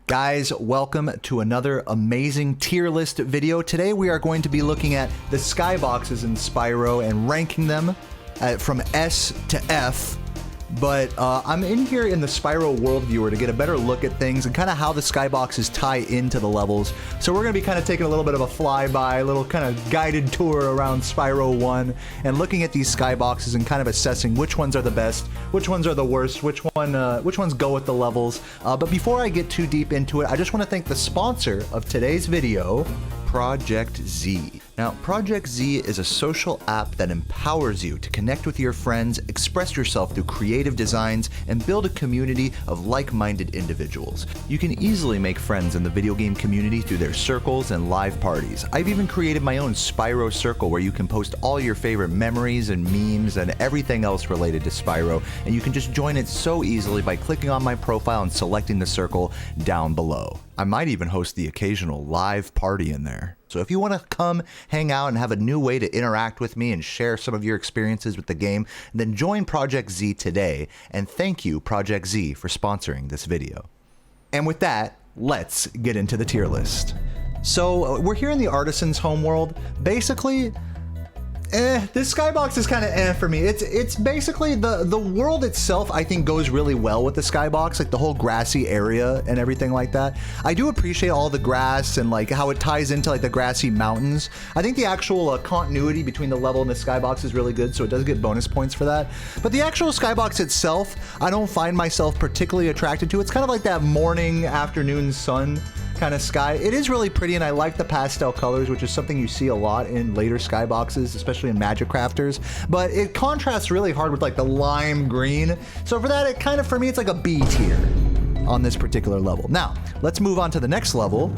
Guys, welcome to another amazing tier list video. Today we are going to be looking at the skyboxes in Spyro and ranking them from S to F. But I'm in here in the Spyro World Viewer to get a better look at things and kind of how the skyboxes tie into the levels. So we're going to be kind of taking a little bit of a flyby, a little kind of guided tour around Spyro 1 and looking at these skyboxes and kind of assessing which ones are the best, which ones are the worst, which ones go with the levels. But before I get too deep into it, I just want to thank the sponsor of today's video, Project Z. Now, Project Z is a social app that empowers you to connect with your friends, express yourself through creative designs, and build a community of like-minded individuals. You can easily make friends in the video game community through their circles and live parties. I've even created my own Spyro circle where you can post all your favorite memories and memes and everything else related to Spyro, and you can just join it so easily by clicking on my profile and selecting the circle down below. I might even host the occasional live party in there. So if you want to come hang out and have a new way to interact with me and share some of your experiences with the game, then join Project Z today. And thank you, Project Z, for sponsoring this video. And with that, let's get into the tier list. So we're here in the Artisan's homeworld. Basically, this skybox is kind of for me. It's basically the world itself, I think, goes really well with the skybox, like the whole grassy area and everything like that. I do appreciate all the grass and like how it ties into like the grassy mountains. I think the actual continuity between the level and the skybox is really good, so it does get bonus points for that. But the actual skybox itself, I don't find myself particularly attracted to. It's kind of like that morning, afternoon sun kind of sky. It is really pretty, and I like the pastel colors, which is something you see a lot in later skyboxes, especially in Magic Crafters, but it contrasts really hard with like the lime green. So for that, it kind of, for me, it's like a B tier on this particular level. Now, let's move on to the next level,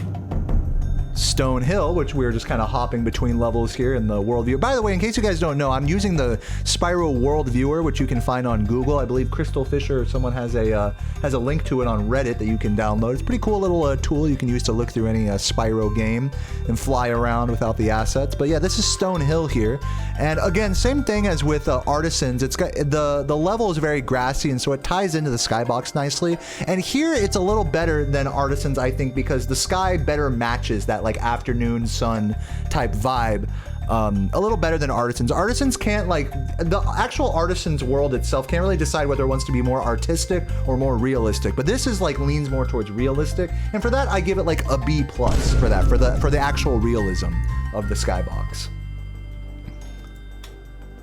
Stone Hill, which we're just kind of hopping between levels here in the world view. By the way, in case you guys don't know, I'm using the Spyro World Viewer, which you can find on Google. I believe Crystal Fisher or someone has a link to it on Reddit that you can download. It's a pretty cool little tool you can use to look through any Spyro game and fly around without the assets. But yeah, this is Stone Hill here, and again, same thing as with Artisans. It's got the level is very grassy, and so it ties into the skybox nicely. And here it's a little better than Artisans, I think, because the sky better matches that like afternoon sun type vibe a little better than Artisans. Artisans can't, like, the actual Artisans world itself can't really decide whether it wants to be more artistic or more realistic, but this is like leans more towards realistic, and for that I give it like a B plus for that, for the actual realism of the skybox.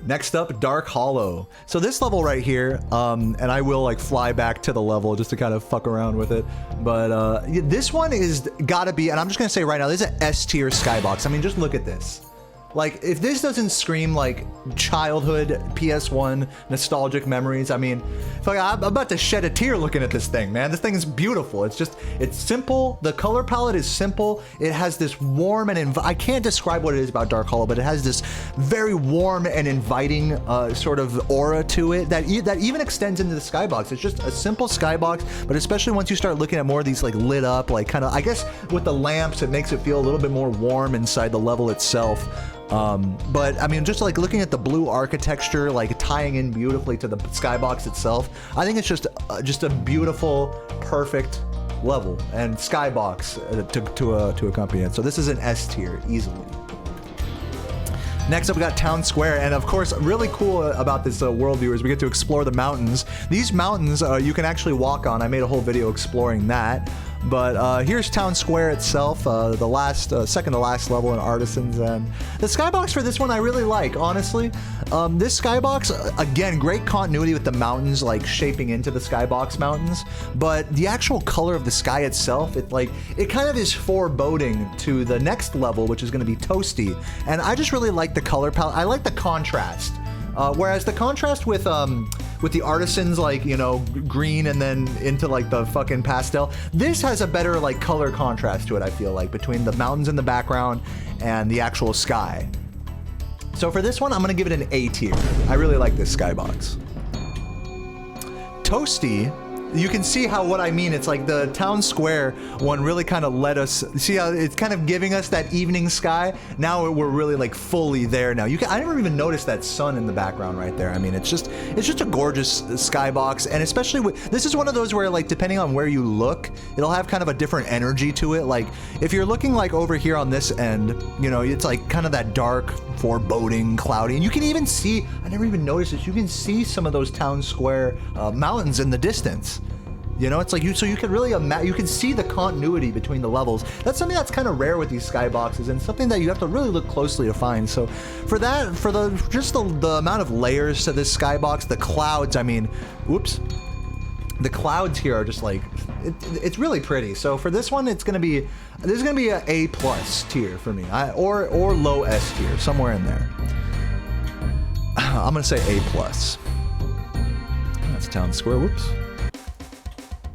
Next up, Dark Hollow. So this level right here, and I will like fly back to the level just to kind of fuck around with it, but this one is gotta be, and I'm just gonna say right now, this is an S tier skybox. I mean, just look at this. Like, if this doesn't scream like childhood PS1 nostalgic memories, I mean, I'm about to shed a tear looking at this thing, man. This thing is beautiful. It's simple. The color palette is simple. It has this warm and I can't describe what it is about Dark Hollow, but it has this very warm and inviting sort of aura to it that even extends into the skybox. It's just a simple skybox, but especially once you start looking at more of these like lit up, like kind of, I guess with the lamps, it makes it feel a little bit more warm inside the level itself. But I mean, just like looking at the blue architecture, like tying in beautifully to the skybox itself, I think it's just a beautiful, perfect level and skybox to accompany it. So this is an S tier easily. Next up, we got Town Square, and of course, really cool about this world viewer is we get to explore the mountains. These mountains you can actually walk on. I made a whole video exploring that. But here's Town Square itself, the second to last level in Artisans, and the skybox for this one I really like, honestly. This skybox, again, great continuity with the mountains, like shaping into the skybox mountains, but the actual color of the sky itself, it kind of is foreboding to the next level, which is going to be Toasty, and I just really like the color palette. I like the contrast. Whereas the contrast with the Artisans, like, you know, green and then into like the fucking pastel, this has a better like color contrast to it, I feel like, between the mountains in the background and the actual sky. So for this one, I'm gonna give it an A tier. I really like this skybox. Toasty you can see how what I mean. It's like the town square one really kind of let us see how it's kind of giving us that evening sky. Now we're really like fully there now. I never even noticed that sun in the background right there. I mean, it's just a gorgeous skybox, and especially this is one of those where like depending on where you look, it'll have kind of a different energy to it. Like if you're looking like over here on this end, you know, it's like kind of that dark, foreboding, cloudy, and you can even see, I never even noticed this, you can see some of those town square mountains in the distance. You know, it's like so you can really you can see the continuity between the levels. That's something that's kind of rare with these skyboxes, and something that you have to really look closely to find. So for the amount of layers to this skybox, the clouds, I mean, whoops, the clouds here are just like it's really pretty. So for this one, this is gonna be a A+ tier for me, or low S tier, somewhere in there. I'm gonna say A+. That's town square. Whoops.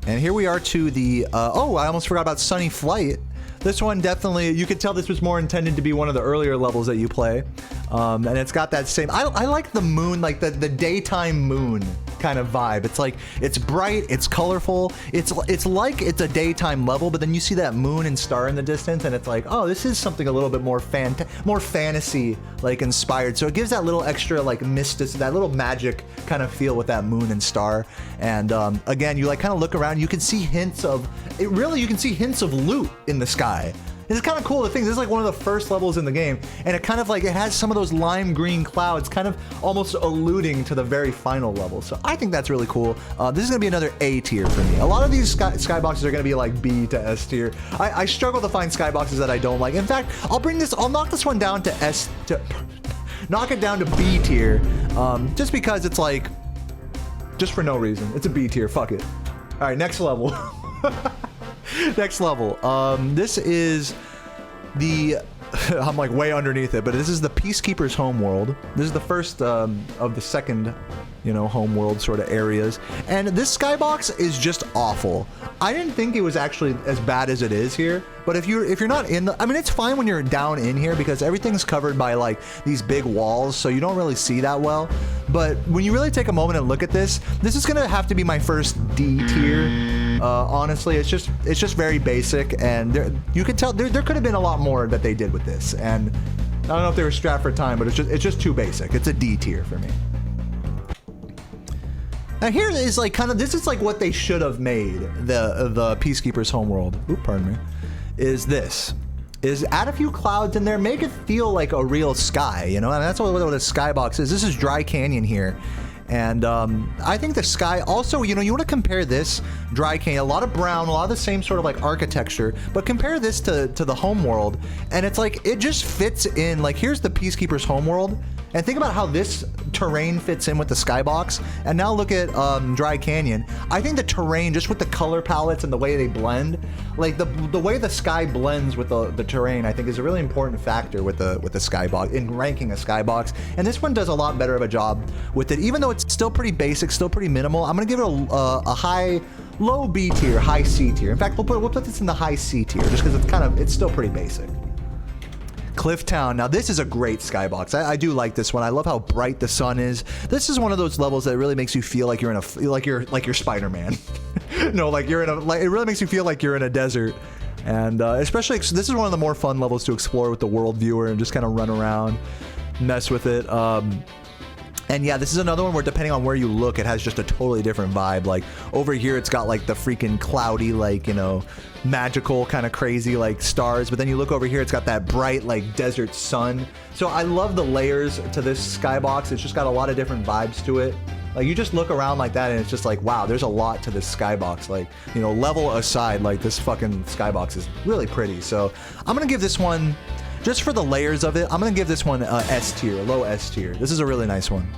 And here we are to the, oh, I almost forgot about Sunny Flight. This one definitely, you could tell this was more intended to be one of the earlier levels that you play. And it's got that same, I like the moon, like the daytime moon kind of vibe. It's like, it's bright, it's colorful, it's like it's a daytime level, but then you see that moon and star in the distance, and it's like, oh, this is something a little bit more fantasy like inspired. So it gives that little extra like mysticism, that little magic kind of feel with that moon and star. And again, you like kind of look around, you can see hints of you can see hints of loot in the sky. It's kind of cool to think this is like one of the first levels in the game, and it kind of like it has some of those lime green clouds kind of almost alluding to the very final level. So I think that's really cool. This is gonna be another A tier for me. A lot of these skyboxes are gonna be like B to S tier. I struggle to find skyboxes that I don't like. In fact, I'll knock this one down to knock it down to B tier, just because it's like, just for no reason. It's a B tier, fuck it. All right, next level. Next level. This is the I'm like way underneath it, but this is the Peacekeeper's homeworld. This is the first of the second, you know, homeworld sort of areas. And this skybox is just awful. I didn't think it was actually as bad as it is here, but if you're not in the, I mean, it's fine when you're down in here because everything's covered by like these big walls, so you don't really see that well. But when you really take a moment and look at this is gonna have to be my first D tier. Honestly, it's just very basic, and you can tell there could have been a lot more that they did with this, and I don't know if they were strapped for time, but it's just too basic. It's a D tier for me. Now here is like kind of, this is like what they should have made the Peacekeeper's homeworld. Oop, pardon me. Is add a few clouds in there, make it feel like a real sky, you know? I mean, that's what a skybox is. This is Dry Canyon here. And I think the sky also, you know, you want to compare this Dry Canyon, a lot of brown, a lot of the same sort of like architecture, but compare this to the homeworld, and it's like it just fits in. Like here's the Peacekeeper's homeworld, and think about how this terrain fits in with the skybox. And now look at Dry Canyon. I think the terrain, just with the color palettes and the way they blend, like the way the sky blends with the terrain, I think is a really important factor with the skybox in ranking a skybox. And this one does a lot better of a job with it, even though it's still pretty basic, still pretty minimal. I'm gonna give it a low B tier, high C tier. In fact, we'll put this in the high C tier just because it's still pretty basic. Clifftown. Now this is a great skybox. I do like this one. I love how bright the sun is. This is one of those levels that really makes you feel like you're in like you're Spider-Man. No, like you're in a, like it really makes you feel like you're in a desert. And especially this is one of the more fun levels to explore with the world viewer and just kind of run around, mess with it. And yeah, this is another one where depending on where you look, it has just a totally different vibe. Like over here, it's got like the freaking cloudy, like, you know, magical kind of crazy like stars. But then you look over here, it's got that bright like desert sun. So I love the layers to this skybox. It's just got a lot of different vibes to it. Like you just look around like that and it's just like, wow, there's a lot to this skybox. Like, you know, level aside, like this fucking skybox is really pretty. So I'm gonna give this one, just for the layers of it, I'm gonna give this one S tier, low S tier. This is a really nice one.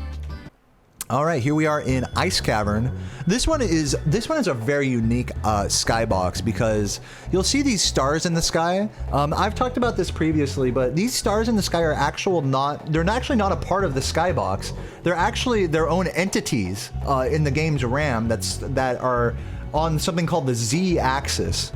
All right, here we are in Ice Cavern. This one is a very unique skybox because you'll see these stars in the sky. I've talked about this previously, but these stars in the sky are they're actually not a part of the skybox. They're actually their own entities in the game's RAM that are on something called the Z-axis.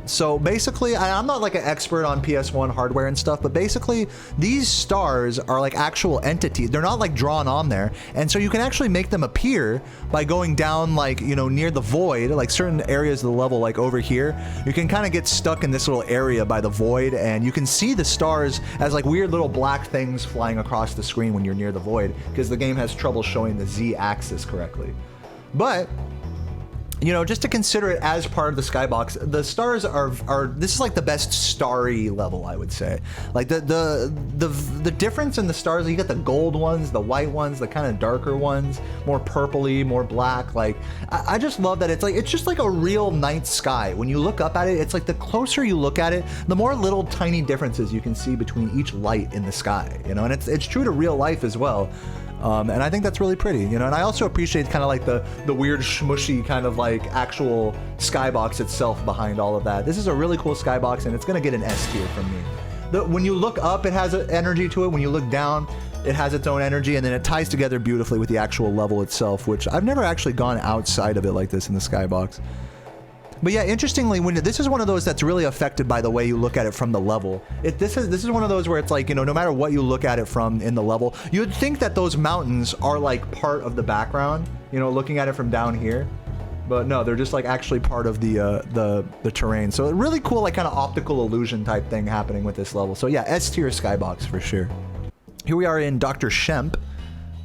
So basically, I'm not like an expert on PS1 hardware and stuff, but basically these stars are like actual entities. They're not like drawn on there. And so you can actually make them appear by going down like, you know, near the void, like certain areas of the level, like over here. You can kind of get stuck in this little area by the void, and you can see the stars as like weird little black things flying across the screen when you're near the void, because the game has trouble showing the Z-axis correctly. But you know, just to consider it as part of the Skybox, the stars are this is like the best starry level, I would say. Like the difference in the stars, you get the gold ones, the white ones, the kind of darker ones, more purpley, more black. Like I just love that it's just like a real night sky. When you look up at it, it's like the closer you look at it, the more little tiny differences you can see between each light in the sky, you know, and it's true to real life as well. And I think that's really pretty, you know, and I also appreciate kind of like the weird smushy kind of like actual Skybox itself behind all of that. This is a really cool Skybox, and it's gonna get an S tier from me. When you look up, it has an energy to it. When you look down, it has its own energy, and then it ties together beautifully with the actual level itself, which I've never actually gone outside of it like this in the Skybox. But yeah, interestingly, when this is one of those that's really affected by the way you look at it from the level. This is one of those where it's like, you know, no matter what you look at it from in the level, you would think that those mountains are like part of the background, you know, looking at it from down here. But no, they're just like actually part of the terrain. So a really cool, like kind of optical illusion type thing happening with this level. So yeah, S tier Skybox for sure. Here we are in Dr. Shemp,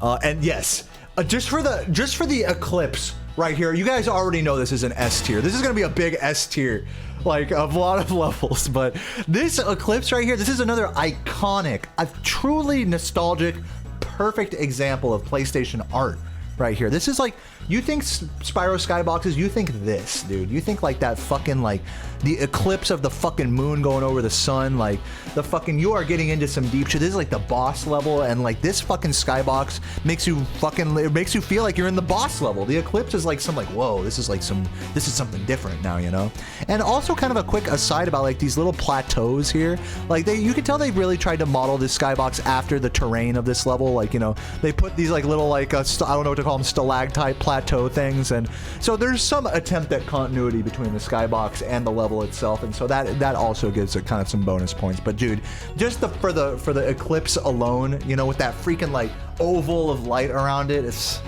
and yes, just for the eclipse right here, you guys already know this is an S tier. This is gonna be a big S tier, like a lot of levels. But this eclipse right here, this is another iconic, a truly nostalgic, perfect example of PlayStation art right here. This is like, you think Spyro Skyboxes, you think this, dude. You think like that fucking like the eclipse of the fucking moon going over the sun, like the fucking, you are getting into some deep shit. This is like the boss level, and like this fucking Skybox makes you fucking, it makes you feel like you're in the boss level. The eclipse is like some like, whoa, this is something different now, you know? And also kind of a quick aside about like these little plateaus here. Like you can tell they really tried to model this Skybox after the terrain of this level. Like, you know, they put these like little like, I don't know what to call them, stalactite plateau things, and so there's some attempt at continuity between the Skybox and the level itself, and so that also gives it kind of some bonus points. But dude, just for the eclipse alone, you know, with that freaking like oval of light around it, it's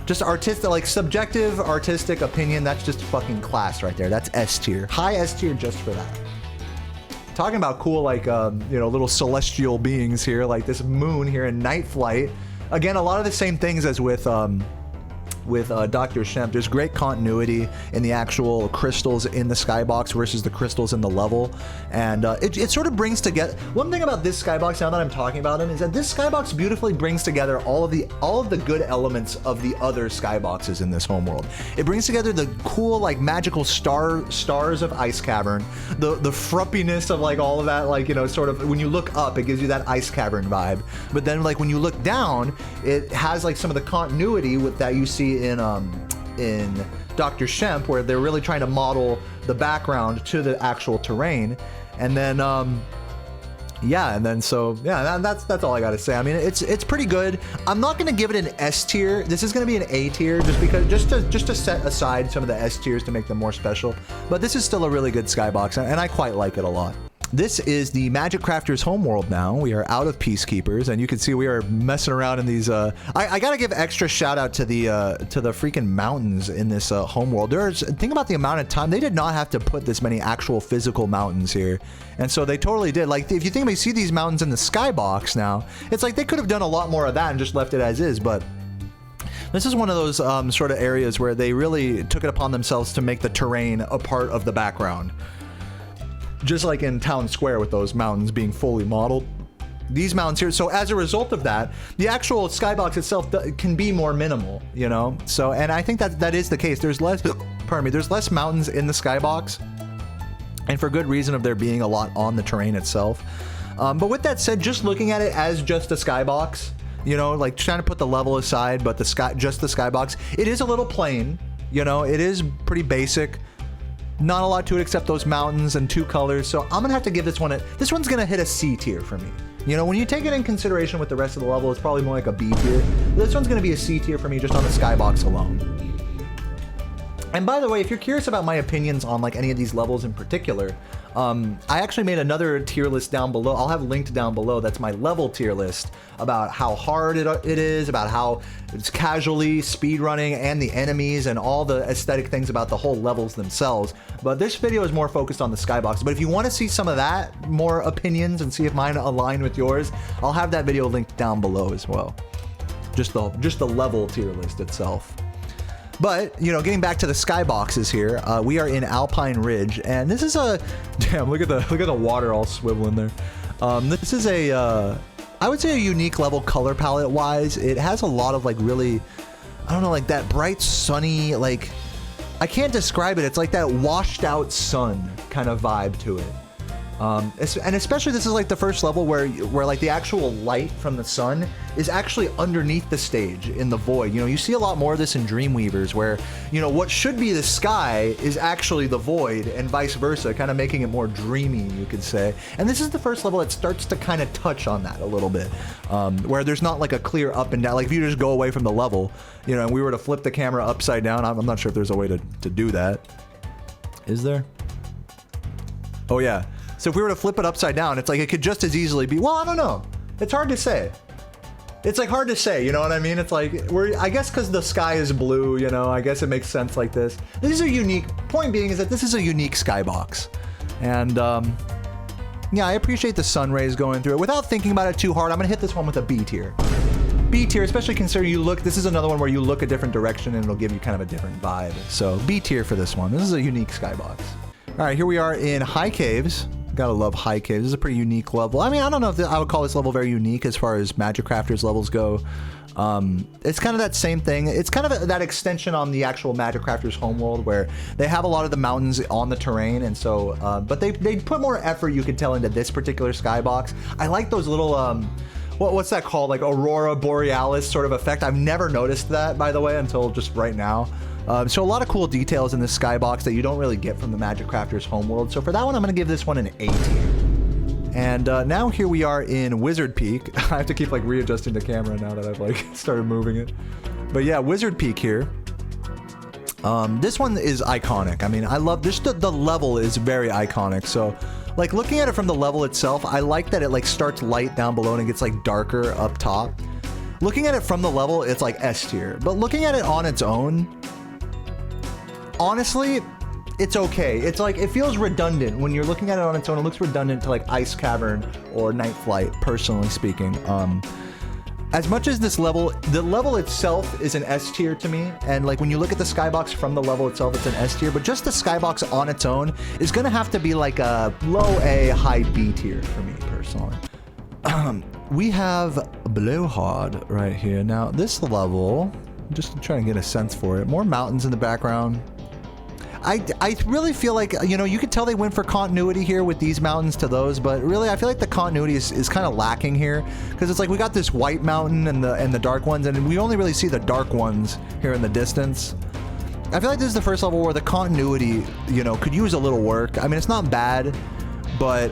just artistic, like subjective artistic opinion. That's just fucking class right there. That's S tier, high S tier just for that. Talking about cool, like you know, little celestial beings here, like this moon here in Night Flight. Again, a lot of the same things as with Dr. Shemp. There's great continuity in the actual crystals in the Skybox versus the crystals in the level, and it sort of brings together. One thing about this Skybox, now that I'm talking about him, is that this Skybox beautifully brings together all of the good elements of the other Skyboxes in this homeworld. It brings together the cool, like magical stars of Ice Cavern, the fruppiness of like all of that, like, you know, sort of when you look up, it gives you that Ice Cavern vibe. But then like when you look down, it has like some of the continuity with that you see in Dr. Shemp, where they're really trying to model the background to the actual terrain. And then yeah, and then so yeah, that's all I gotta say. I mean, it's pretty good. I'm not gonna give it an S tier. This is gonna be an A tier, just because just to set aside some of the S tiers to make them more special. But this is still a really good Skybox, and I quite like it a lot. This is the Magic Crafter's homeworld now. We are out of Peacekeepers, and you can see we are messing around in these. I gotta give extra shout out to the freaking mountains in this homeworld. Think about the amount of time they did not have to put this many actual physical mountains here, and so they totally did. Like if you think about, you see these mountains in the Skybox now, it's like they could have done a lot more of that and just left it as is, but. This is one of those sort of areas where they really took it upon themselves to make the terrain a part of the background. Just like in Town Square with those mountains being fully modeled. These mountains here, so as a result of that, the actual Skybox itself can be more minimal, you know? So, and I think that is the case. There's less, pardon me, there's less mountains in the Skybox, and for good reason of there being a lot on the terrain itself. But with that said, just looking at it as just a Skybox, you know, like trying to put the level aside, but just the Skybox, it is a little plain, you know, it is pretty basic. Not a lot to it except those mountains and two colors, so I'm gonna have to give this one this one's gonna hit a C tier for me. You know, when you take it in consideration with the rest of the level, it's probably more like a B tier. This one's gonna be a C tier for me just on the Skybox alone. And by the way, if you're curious about my opinions on like any of these levels in particular, I actually made another tier list down below. I'll have linked down below. That's my level tier list about how hard it is, about how it's casually speedrunning, and the enemies and all the aesthetic things about the whole levels themselves. But this video is more focused on the Skybox. But if you want to see some of that, more opinions, and see if mine align with yours, I'll have that video linked down below as well. Just the level tier list itself. But, you know, getting back to the skyboxes here, we are in Alpine Ridge, and this is a... Damn, look at the water all swiveling there. This is a, I would say a unique level color palette-wise. It has a lot of, like, really, I don't know, like, that bright, sunny, like... I can't describe it. It's like that washed-out sun kind of vibe to it. And especially this is like the first level where like the actual light from the sun is actually underneath the stage in the void. You know, you see a lot more of this in Dreamweavers where, you know, what should be the sky is actually the void and vice versa, kind of making it more dreamy, you could say. And this is the first level that starts to kind of touch on that a little bit, where there's not like a clear up and down. Like if you just go away from the level, you know, and we were to flip the camera upside down, I'm not sure if there's a way to do that. Is there? Oh yeah. So if we were to flip it upside down, it's like it could just as easily be, well, I don't know. It's hard to say. It's like hard to say, you know what I mean? It's like, I guess because the sky is blue, you know, I guess it makes sense like this. This is a unique, point being is that this is a unique skybox. And yeah, I appreciate the sun rays going through it. Without thinking about it too hard, I'm gonna hit this one with a B tier. B tier, especially considering you look, this is another one where you look a different direction and it'll give you kind of a different vibe. So B tier for this one. This is a unique skybox. All right, here we are in High Caves. Gotta love High Caves. This is a pretty unique level. I mean, I don't know if I would call this level very unique as far as Magic Crafters levels go. It's kind of that same thing. It's kind of that extension on the actual Magic Crafters homeworld where they have a lot of the mountains on the terrain, and so, but they put more effort, you could tell, into this particular skybox. I like those little, what's that called? Like Aurora Borealis sort of effect. I've never noticed that, by the way, until just right now. So a lot of cool details in this skybox that you don't really get from the Magic Crafters homeworld. So for that one, I'm going to give this one an A tier. And now here we are in Wizard Peak. I have to keep like readjusting the camera now that I've like started moving it. But yeah, Wizard Peak here. This one is iconic. I mean, I love this. The level is very iconic. So like looking at it from the level itself, I like that it like starts light down below and it gets like darker up top. Looking at it from the level, it's like S tier. But looking at it on its own, honestly, it's okay. It's like, it feels redundant. When you're looking at it on its own, it looks redundant to like Ice Cavern or Night Flight, personally speaking. As much as this level, the level itself is an S tier to me, and like when you look at the skybox from the level itself, it's an S tier, but just the skybox on its own is gonna have to be like a low A, high B tier for me, personally. We have Blowhard right here. Now, this level, I'm just trying to get a sense for it. More mountains in the background. I really feel like, you know, you could tell they went for continuity here with these mountains to those, but really I feel like the continuity is kind of lacking here, because it's like we got this white mountain and the dark ones, and we only really see the dark ones here in the distance. I feel like this is the first level where the continuity, you know, could use a little work. I mean, it's not bad, but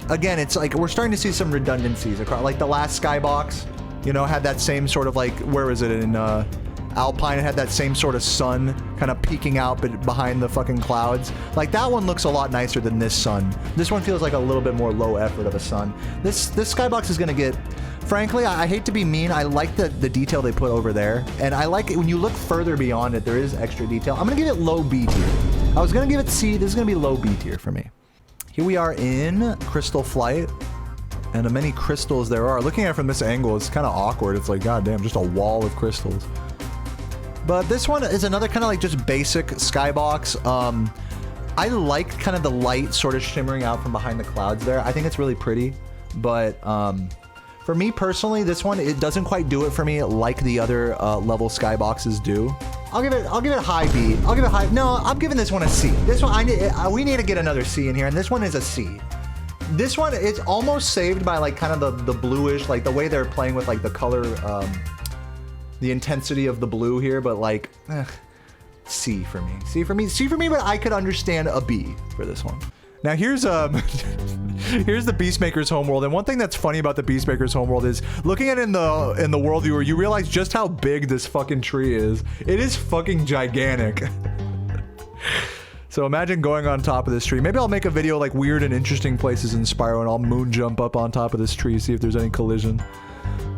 again, it's like we're starting to see some redundancies across, like the last skybox, you know, had that same sort of like, where is it in Alpine, it had that same sort of sun kind of peeking out behind the fucking clouds. Like that one looks a lot nicer than this sun. This one feels like a little bit more low effort of a sun. This skybox is gonna get, frankly, I hate to be mean, I like the detail they put over there, and I like it when you look further beyond it, there is extra detail. I'm gonna give it low B tier. I was gonna give it C, this is gonna be low B tier for me. Here we are in Crystal Flight, and many crystals there are. Looking at it from this angle, it's kind of awkward. It's like, goddamn, just a wall of crystals. But this one is another kind of like just basic skybox. I like kind of the light sort of shimmering out from behind the clouds there. I think it's really pretty, but for me personally, this one, it doesn't quite do it for me like the other level skyboxes do. I'll give it a high B. I'll give it high. No, I'm giving this one a C. This one, we need to get another C in here, and this one is a C. This one, it's almost saved by like kind of the bluish, like the way they're playing with like the color, the intensity of the blue here, but like, C for me. C for me, but I could understand a B for this one. Now here's here's the Beastmaker's homeworld, and one thing that's funny about the Beastmaker's homeworld is looking at it in the world viewer, you realize just how big this fucking tree is. It is fucking gigantic. So imagine going on top of this tree. Maybe I'll make a video like weird and interesting places in Spyro, and I'll moon jump up on top of this tree, see if there's any collision.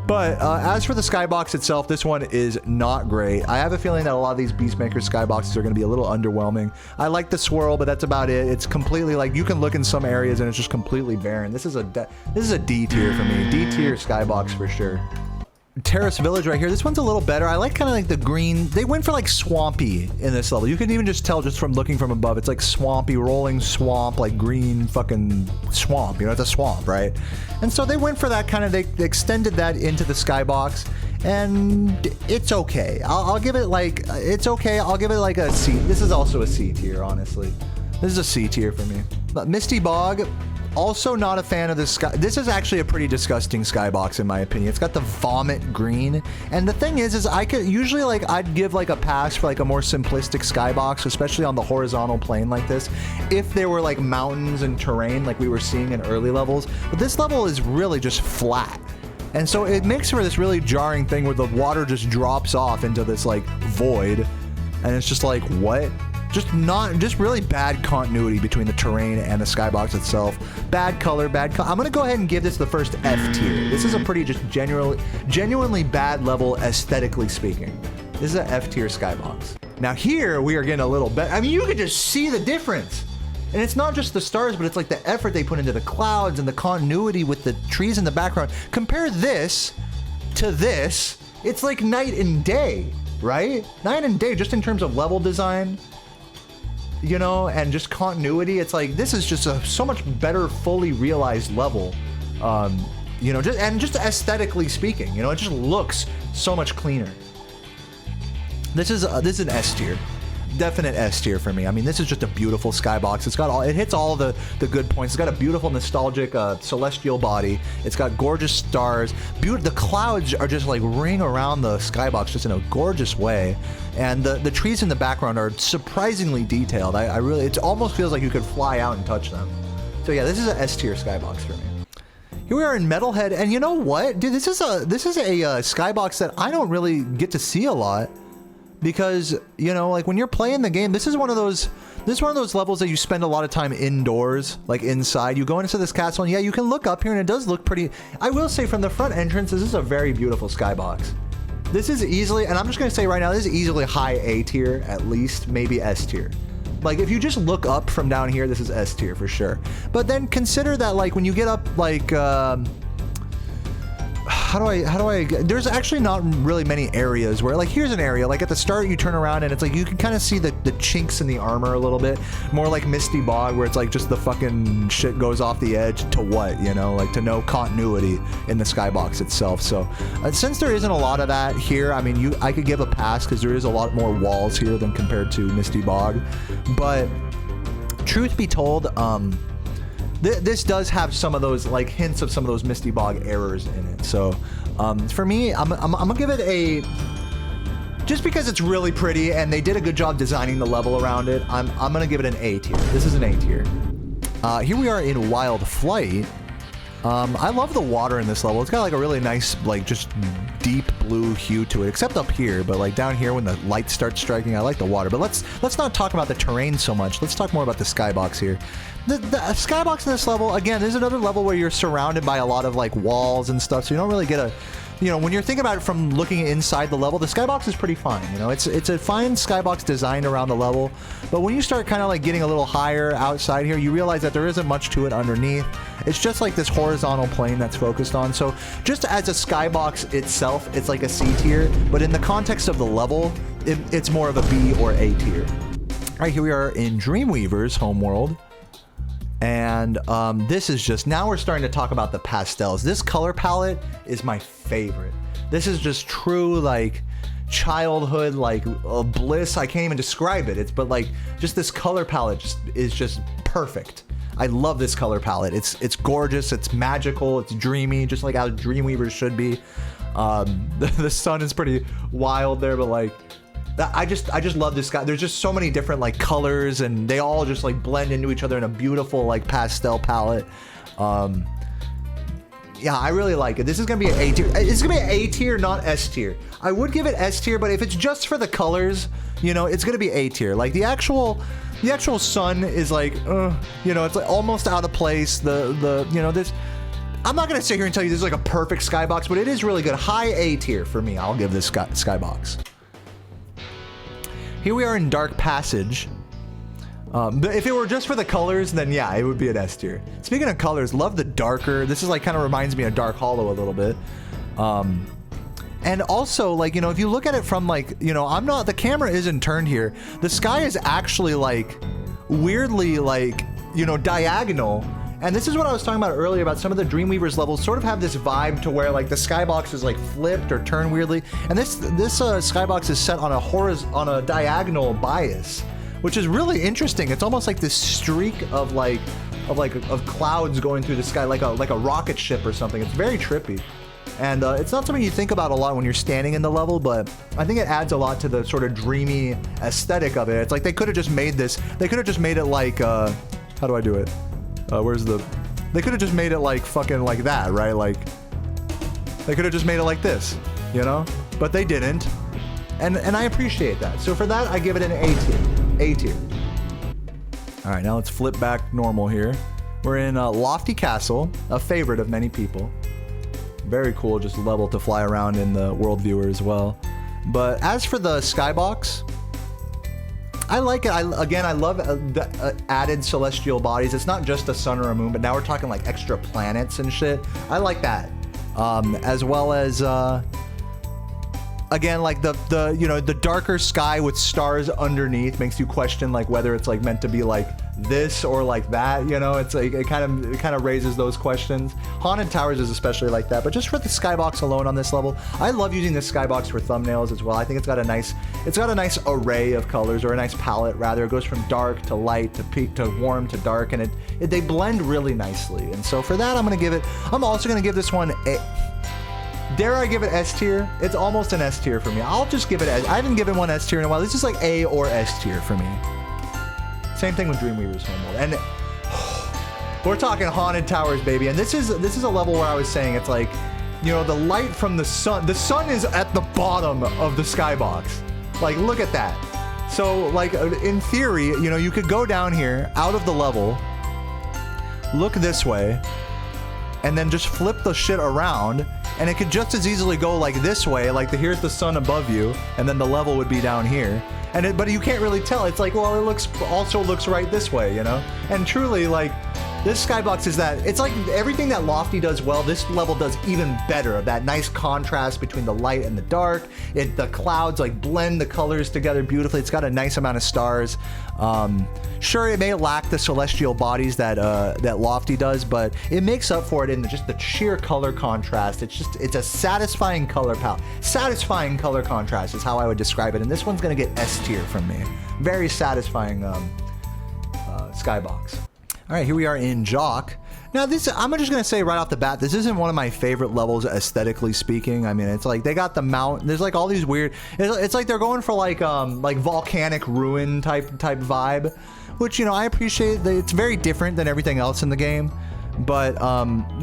But as for the skybox itself, this one is not great. I have a feeling that a lot of these Beastmaker skyboxes are going to be a little underwhelming. I like the swirl, but that's about it. It's completely like, you can look in some areas and it's just completely barren. This is a D tier for me. D tier skybox for sure. Terrace Village right here. This one's a little better. I like kind of like the green. They went for like swampy in this level. You can even just tell just from looking from above. It's like swampy, rolling swamp, like green fucking swamp. You know, it's a swamp, right? And so they went for that kind of, they extended that into the skybox, and it's okay. I'll give it like, it's okay. I'll give it like a C. This is also a C tier, honestly. This is a C tier for me. But Misty Bog, also not a fan of this sky. This is actually a pretty disgusting skybox in my opinion. It's got the vomit green, and the thing is I could usually like, I'd give like a pass for like a more simplistic skybox, especially on the horizontal plane like this, if there were like mountains and terrain like we were seeing in early levels. But this level is really just flat, and so it makes for this really jarring thing where the water just drops off into this like void, and it's just like, what? Just really bad continuity between the terrain and the skybox itself. Bad color, I'm gonna go ahead and give this the first F tier. This is a pretty just genuinely bad level aesthetically speaking. This is an F tier skybox. Now here we are getting a little better. I mean, you can just see the difference. And it's not just the stars, but it's like the effort they put into the clouds and the continuity with the trees in the background. Compare this to this, it's like night and day, right? Night and day, just in terms of level design, you know, and just continuity. It's like, this is just a so much better, fully realized level, you know, just aesthetically speaking, you know, it just looks so much cleaner. This is an S tier. Definite S tier for me. I mean, this is just a beautiful skybox. It's got all, it hits all the good points. It's got a beautiful, nostalgic, celestial body. It's got gorgeous stars. The clouds are just like ring around the skybox just in a gorgeous way. And the trees in the background are surprisingly detailed. I really, it almost feels like you could fly out and touch them. So yeah, this is an S tier skybox for me. Here we are in Metalhead, and you know what, dude, this is a skybox that I don't really get to see a lot. Because, you know, like when you're playing the game, this is one of those levels that you spend a lot of time indoors, like inside. You go into this castle and yeah, you can look up here and it does look pretty. I will say from the front entrance, this is a very beautiful skybox. This is easily, and I'm just going to say right now, this is easily high A tier, at least, maybe S tier. Like if you just look up from down here, this is S tier for sure. But then consider that like when you get up like, how do I there's actually not really many areas where, like, here's an area, like at the start you turn around and it's like you can kind of see the chinks in the armor a little bit, more like Misty Bog where it's like just the fucking shit goes off the edge to what, you know, like to no continuity in the skybox itself. So since there isn't a lot of that here, I mean, I could give a pass because there is a lot more walls here than compared to Misty Bog. But truth be told, this does have some of those like hints of some of those Misty Bog errors in it. So for me, I'm gonna give it a, just because it's really pretty and they did a good job designing the level around it, I'm gonna give it an A tier. This is an A tier. Here we are in Wild Flight. I love the water in this level. It's got like a really nice, like just deep blue hue to it, except up here, but like down here when the light starts striking, I like the water. But let's not talk about the terrain so much. Let's talk more about the skybox here. The skybox in this level, again, there's another level where you're surrounded by a lot of like walls and stuff, so you don't really get a, you know, when you're thinking about it from looking inside the level, the skybox is pretty fine. You know, it's a fine skybox designed around the level, but when you start kind of like getting a little higher outside here, you realize that there isn't much to it underneath. It's just like this horizontal plane that's focused on. So just as a skybox itself, it's like a C tier, but in the context of the level, it's more of a B or A tier. All right, here we are in Dreamweaver's homeworld. And this is just, now we're starting to talk about the pastels. This color palette is my favorite. This is just true like childhood, like bliss. I can't even describe it. But like just this color palette is just perfect. I love this color palette. It's gorgeous, it's magical, it's dreamy, just like how Dreamweavers should be. The sun is pretty wild there, but like I just love this guy. There's just so many different like colors and they all just like blend into each other in a beautiful like pastel palette. yeah, I really like it. This is gonna be an A tier. It's gonna be an A tier, not S tier. I would give it S tier, but if it's just for the colors, you know, it's gonna be A tier. Like the actual sun is like, you know, it's like almost out of place. You know, this. I'm not gonna sit here and tell you this is like a perfect Skybox, but it is really good. High A tier for me. I'll give this Skybox. Here we are in Dark Passage. But if it were just for the colors, then yeah, it would be an S tier. Speaking of colors, love the darker. This is like kind of reminds me of Dark Hollow a little bit. And also, like, you know, if you look at it from like, you know, the camera isn't turned here. The sky is actually like weirdly like, you know, diagonal. And this is what I was talking about earlier about some of the Dreamweavers levels sort of have this vibe to where like the skybox is like flipped or turned weirdly. And this skybox is set on a diagonal bias, which is really interesting. It's almost like this streak of clouds going through the sky, like a rocket ship or something. It's very trippy. And it's not something you think about a lot when you're standing in the level, but I think it adds a lot to the sort of dreamy aesthetic of it. It's like they could have just made this, they could have just made it like, how do I do it? They could have just made it like fucking like that, right? Like, they could have just made it like this, you know? But they didn't. And I appreciate that. So for that, I give it an A tier. A tier. All right, now let's flip back normal here. We're in Lofty Castle, a favorite of many people. Very cool, just level to fly around in the world viewer as well. But as for the skybox, I like it. I love the added celestial bodies. It's not just a sun or a moon, but now we're talking like extra planets and shit. I like that. As well as, again, like the you know, the darker sky with stars underneath makes you question like whether it's like meant to be like this or like that, you know? It's like it kind of raises those questions. Haunted Towers is especially like that, but just for the skybox alone on this level, I love using this skybox for thumbnails as well. I think it's got a nice array of colors, or a nice palette rather. It goes from dark to light to peak to warm to dark, and they blend really nicely. And so for that, I'm also gonna give this one a, dare I give it S tier? It's almost an S tier for me. I'll just give it I haven't given one S tier in a while. This is like A or S tier for me. Same thing with Dreamweaver's Homeworld. And we're talking Haunted Towers, baby. And this is a level where I was saying it's like, you know, the light from the sun is at the bottom of the skybox. Like, look at that. So, like, in theory, you know, you could go down here, out of the level, look this way, and then just flip the shit around, and it could just as easily go like this way, like here's the sun above you, and then the level would be down here. But you can't really tell. It's like, well, it also looks right this way, you know? And truly, like, this skybox is that, it's like everything that Lofty does well, this level does even better. That nice contrast between the light and the dark. The clouds like blend the colors together beautifully. It's got a nice amount of stars. Sure, it may lack the celestial bodies that Lofty does, but it makes up for it in just the sheer color contrast. It's a satisfying color palette. Satisfying color contrast is how I would describe it. And this one's gonna get S tier from me. Very satisfying skybox. All right, here we are in Jock. Now this, I'm just gonna say right off the bat, this isn't one of my favorite levels aesthetically speaking. I mean, it's like they got the mount. There's like all these weird. It's like they're going for like volcanic ruin type vibe, which, you know, I appreciate. It's very different than everything else in the game. But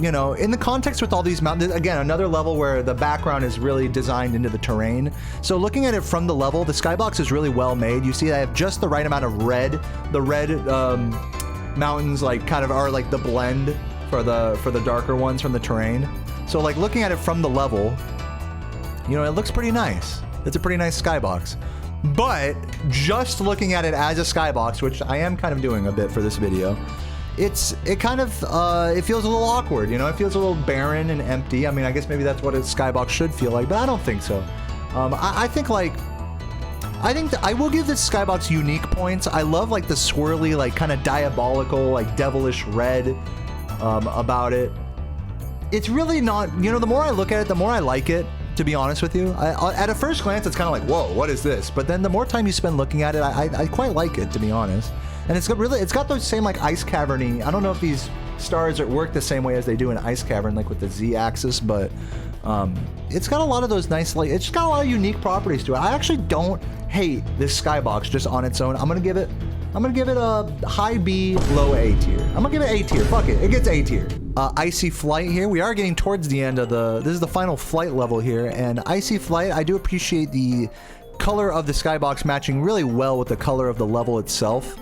you know, in the context with all these mountains, again, another level where the background is really designed into the terrain. So looking at it from the level, the skybox is really well made. You see, I have just the right amount of red. The red mountains like kind of are like the blend for the darker ones from the terrain. So like looking at it from the level, you know, it looks pretty nice. It's a pretty nice skybox. But just looking at it as a skybox, which I am kind of doing a bit for this video, it feels a little awkward, you know? It feels a little barren and empty. I mean, I guess maybe that's what a skybox should feel like, but I don't think so. I think I will give this skybox unique points. I love like the swirly, like kind of diabolical, like devilish red about it. It's really not, you know, the more I look at it, the more I like it, to be honest with you. At a first glance, it's kind of like, whoa, what is this? But then the more time you spend looking at it, I quite like it, to be honest. And it's got those same like ice cavern-y, I don't know if these stars work the same way as they do in Ice Cavern, like with the Z-axis, but it's got a lot of those nice, like, it's got a lot of unique properties to it. I actually don't hate this skybox just on its own. I'm gonna give it I'm gonna give it a high B, low A tier. I'm gonna give it A tier. Fuck it. It gets A tier. Icy Flight here. We are getting towards the end of this is the final flight level here. And Icy Flight, I do appreciate the color of the skybox matching really well with the color of the level itself.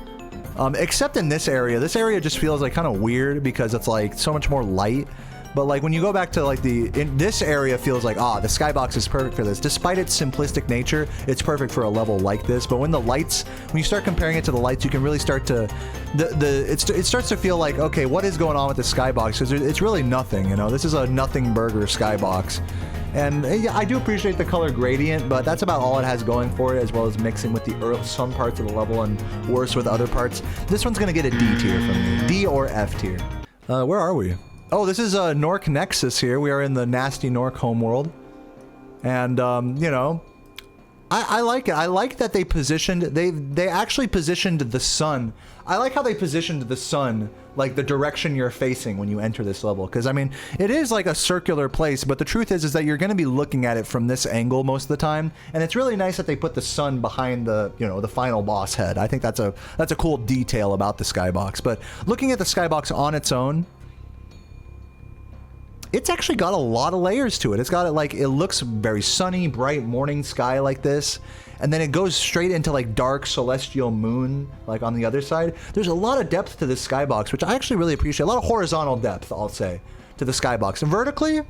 Except in this area. This area just feels like kind of weird because it's like so much more light. But like when you go back to like this area feels like, the skybox is perfect for this. Despite its simplistic nature, it's perfect for a level like this. But when you start comparing it to the lights, you can really start to, it starts to feel like, okay, what is going on with the skybox? Because it's really nothing, you know? This is a nothing burger skybox. And yeah, I do appreciate the color gradient, but that's about all it has going for it, as well as mixing with some parts of the level and worse with other parts. This one's gonna get a D tier from me. D or F tier. Where are we? Oh, this is Nork Nexus here. We are in the nasty Nork homeworld. And, you know, I like it. I like that they actually positioned the sun. I like how they positioned the sun, like the direction you're facing when you enter this level. Because, I mean, it is like a circular place, but the truth is that you're going to be looking at it from this angle most of the time. And it's really nice that they put the sun behind the, you know, the final boss head. I think that's a cool detail about the skybox. But looking at the skybox on its own, it's actually got a lot of layers to it. It's got it looks very sunny, bright morning sky like this. And then it goes straight into like dark celestial moon, like on the other side. There's a lot of depth to this skybox, which I actually really appreciate. A lot of horizontal depth, I'll say, to the skybox. And vertically,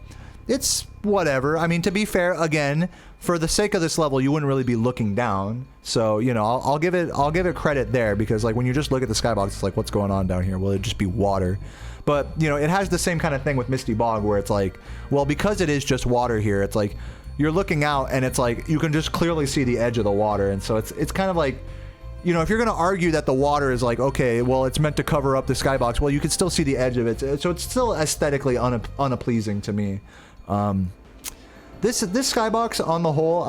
it's whatever. I mean, to be fair, again, for the sake of this level, you wouldn't really be looking down. So, you know, I'll give it credit there, because like when you just look at the skybox, it's like, what's going on down here? Will it just be water? But, you know, it has the same kind of thing with Misty Bog, where it's like, well, because it is just water here, it's like, you're looking out and it's like, you can just clearly see the edge of the water. And so it's kind of like, you know, if you're going to argue that the water is like, okay, well, it's meant to cover up the skybox, well, you can still see the edge of it. So it's still aesthetically unappeasing to me. This skybox on the whole,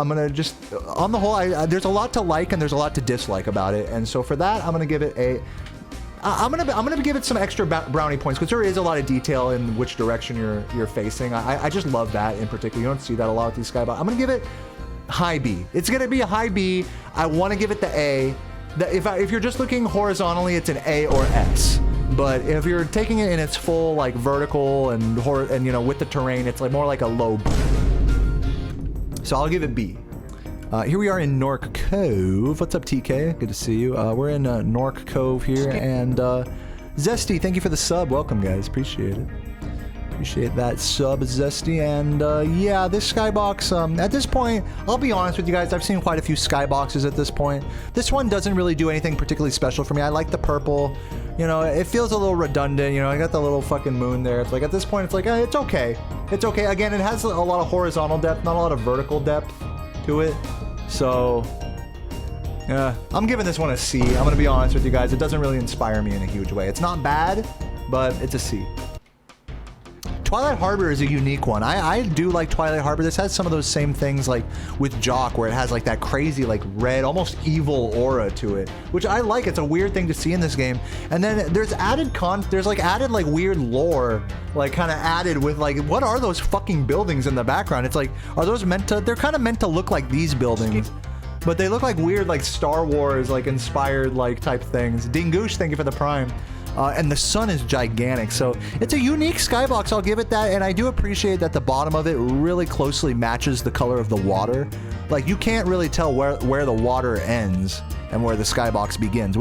there's a lot to like and there's a lot to dislike about it. And so for that, I'm going to give it I'm gonna give it some extra brownie points, because there is a lot of detail in which direction you're facing. I just love that in particular. You don't see that a lot with these skybox. I'm gonna give it high B. It's gonna be a high B. I want to give it the A. If you're just looking horizontally, it's an A or S. But if you're taking it in its full like vertical and you know with the terrain, it's like more like a low B. So I'll give it B. Here we are in Nork Cove. What's up, TK? Good to see you. We're in Nork Cove here, and Zesty, thank you for the sub. Welcome, guys. Appreciate it. Appreciate that sub, Zesty. And yeah, this skybox, at this point, I'll be honest with you guys, I've seen quite a few skyboxes at this point. This one doesn't really do anything particularly special for me. I like the purple. You know, it feels a little redundant. You know, I got the little fucking moon there. It's like, at this point, it's like, it's okay. It's okay. Again, it has a lot of horizontal depth, not a lot of vertical depth to it. So, yeah, I'm giving this one a C. I'm gonna be honest with you guys. It doesn't really inspire me in a huge way. It's not bad, but it's a C. Twilight Harbor is a unique one. I do like Twilight Harbor. This has some of those same things like with Jock, where it has like that crazy like red, almost evil aura to it, which I like. It's a weird thing to see in this game. And then there's added like weird lore, like kind of added with like, what are those fucking buildings in the background? It's like, are those they're kind of meant to look like these buildings, but they look like weird like Star Wars like inspired like type things. Dingoosh, thank you for the prime. And the sun is gigantic, so it's a unique skybox, I'll give it that. And I do appreciate that the bottom of it really closely matches the color of the water. Like, you can't really tell where the water ends and where the skybox begins,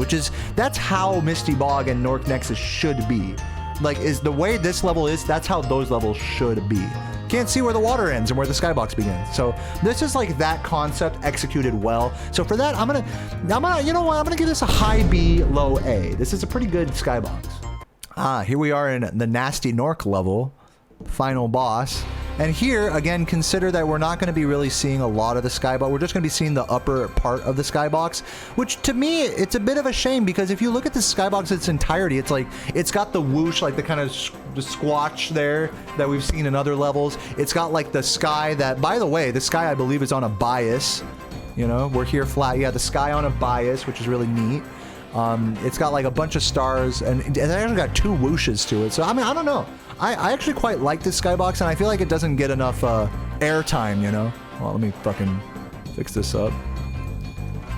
that's how Misty Bog and Nork Nexus should be. Like, is the way this level is, that's how those levels should be. Can't see where the water ends and where the skybox begins. So this is like that concept executed well. So for that, I'm gonna, you know what? I'm gonna give this a high B, low A. This is a pretty good skybox. Here we are in the nasty Nork level, final boss. And here, again, consider that we're not going to be really seeing a lot of the skybox. We're just going to be seeing the upper part of the skybox, which to me, it's a bit of a shame, because if you look at the skybox in its entirety, it's like, it's got the whoosh, like the kind of the squatch there that we've seen in other levels. It's got like the sky that, by the way, the sky I believe is on a bias. You know, we're here flat. Yeah, the sky on a bias, which is really neat. It's got like a bunch of stars, and it's actually got two whooshes to it. So, I mean, I don't know. I actually quite like this skybox, and I feel like it doesn't get enough airtime, you know? Well, let me fucking fix this up.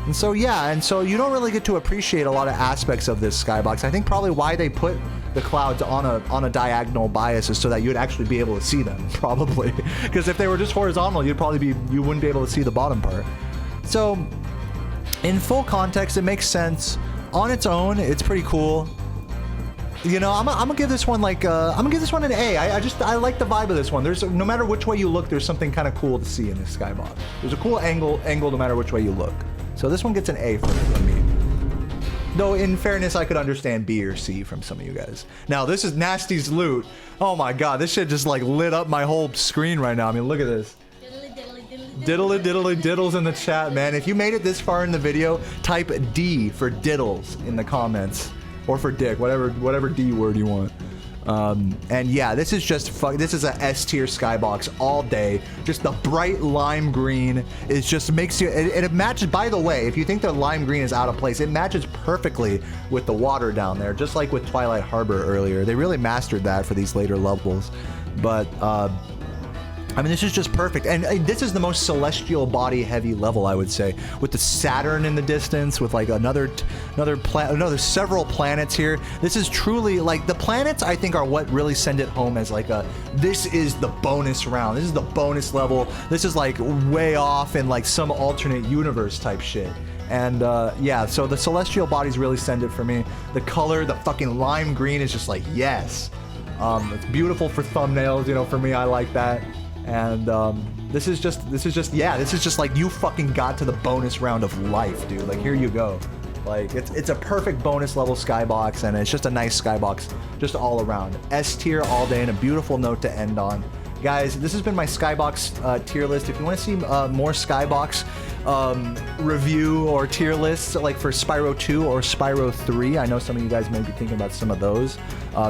And so yeah, and so you don't really get to appreciate a lot of aspects of this skybox. I think probably why they put the clouds on a diagonal bias is so that you'd actually be able to see them, probably. Because if they were just horizontal, you wouldn't be able to see the bottom part. So in full context, it makes sense. On its own, it's pretty cool. You know, I'm gonna give this one like I'm gonna give this one an A. I like the vibe of this one. There's no matter which way you look, there's something kind of cool to see in this skybox. There's a cool angle no matter which way you look. So this one gets an A from me. Though in fairness, I could understand B or C from some of you guys. Now this is Nasty's loot. Oh my god, this shit just like lit up my whole screen right now. I mean, look at this. Diddly diddly diddles in the chat, man. If you made it this far in the video, type D for diddles in the comments. Or for dick, whatever D word you want. And yeah, this is just this is a S tier skybox all day. Just the bright lime green is just makes you, it matches, by the way, if you think the lime green is out of place, it matches perfectly with the water down there, just like with Twilight Harbor earlier. They really mastered that for these later levels. But I mean, this is just perfect, and this is the most celestial body heavy level, I would say, with the Saturn in the distance, with like another several planets here. This is truly like the planets. I think are what really send it home as like this is the bonus round. This is the bonus level. This is like way off in like some alternate universe type shit. And yeah, so the celestial bodies really send it for me. The color, the fucking lime green is just like yes. It's beautiful for thumbnails, you know. For me, I like that. And this is just like you fucking got to the bonus round of life, dude. Like here you go. Like it's a perfect bonus level skybox, and it's just a nice skybox just all around. S tier all day, and a beautiful note to end on. Guys, this has been my skybox tier list. If you want to see more skybox review or tier lists like for Spyro 2 or Spyro 3, I know some of you guys may be thinking about some of those.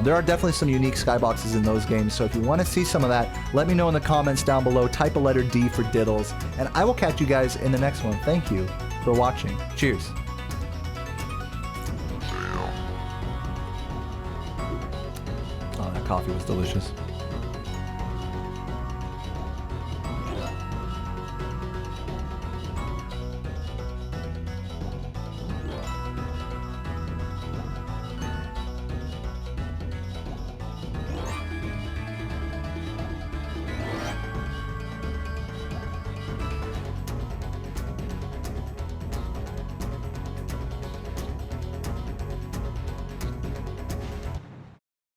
There are definitely some unique skyboxes in those games, so if you want to see some of that, let me know in the comments down below. Type a letter D for diddles, and I will catch you guys in the next one. Thank you for watching. Cheers. Oh, that coffee was delicious.